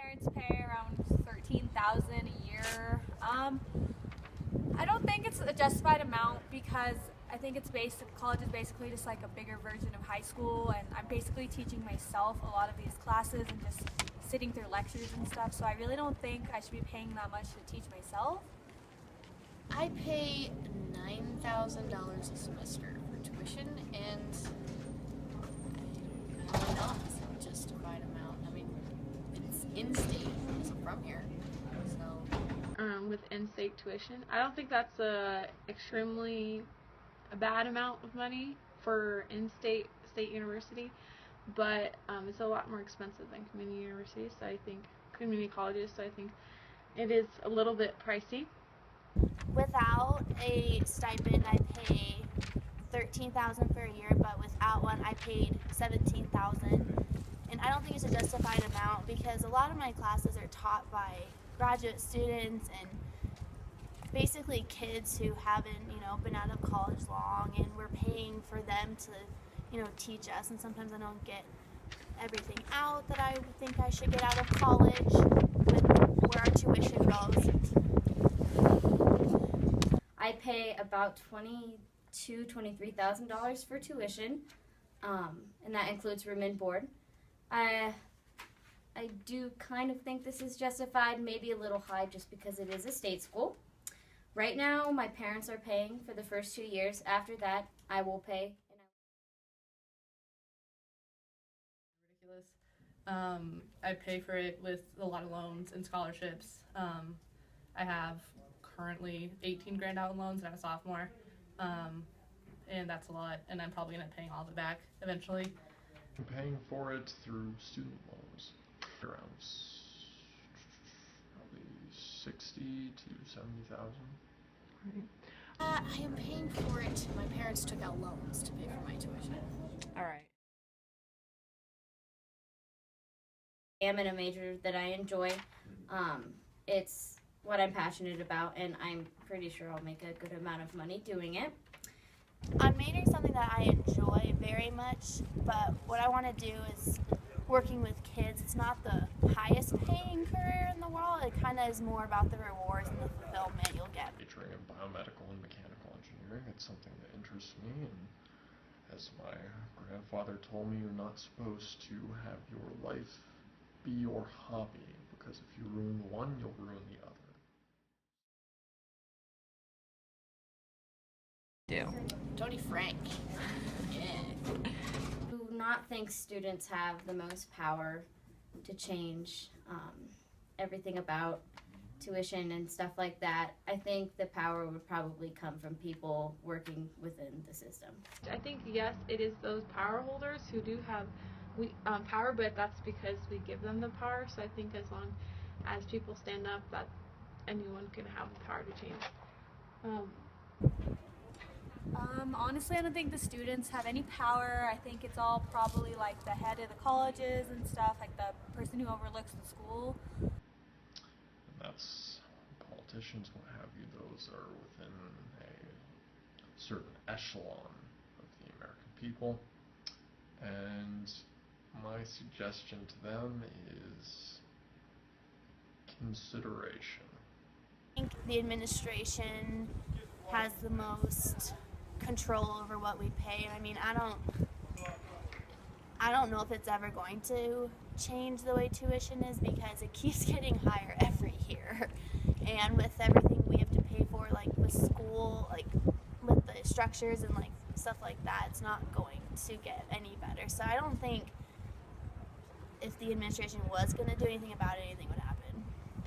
parents pay around $13,000 a year. I don't think it's a justified amount because I think college is basically just like a bigger version of high school, and I'm basically teaching myself a lot of these classes and just sitting through lectures and stuff, so I really don't think I should be paying that much to teach myself. I pay $9,000 a semester for tuition, and I don't know if it's a justified amount. I mean, it's in-state, it's from here, so. With in-state tuition, I don't think that's a extremely bad amount of money for in-state university, but it's a lot more expensive than community universities. So I think community colleges. So I think it is a little bit pricey. Without a stipend, I pay $13,000 for a year, but without one, I paid $17,000. And I don't think it's a justified amount because a lot of my classes are taught by graduate students and basically kids who haven't, been out of college long, and we're paying for them to, teach us. And sometimes I don't get everything out that I think I should get out of college with where our tuition goes. I pay about $23,000 for tuition, and that includes room and board. I do kind of think this is justified, maybe a little high just because it is a state school. Right now, my parents are paying for the first 2 years. After that, I will pay. Ridiculous. I pay for it with a lot of loans and scholarships. I have currently 18 grand out in loans, and I'm a sophomore, and that's a lot, and I'm probably going to end up paying all of it back eventually. I'm paying for it through student loans, around probably 60 to 70,000. Right. I am paying for it. My parents took out loans to pay for my tuition. All right. I am in a major that I enjoy. It's what I'm passionate about, and I'm pretty sure I'll make a good amount of money doing it. I'm majoring something that I enjoy very much, but what I want to do is working with kids. It's not the highest paying career in the world. It kind of is more about the rewards and the fulfillment you'll get. Majoring in biomedical and mechanical engineering, it's something that interests me, and as my grandfather told me, you're not supposed to have your life be your hobby, because if you ruin one, you'll ruin the other. Tony Frank. Yeah. I do not think students have the most power to change everything about tuition and stuff like that. I think the power would probably come from people working within the system. I think, yes, it is those power holders who do have power, but that's because we give them the power. So I think as long as people stand up, that anyone can have the power to change. Honestly, I don't think the students have any power. I think it's all probably like the head of the colleges and stuff, like the person who overlooks the school. And that's politicians, what have you, those are within a certain echelon of the American people. And my suggestion to them is consideration. I think the administration has the most control over what we pay. I mean, I don't know if it's ever going to change the way tuition is because it keeps getting higher every year. And with everything we have to pay for, like with school, like with the structures and like stuff like that, it's not going to get any better. So I don't think if the administration was going to do anything about it, anything would happen.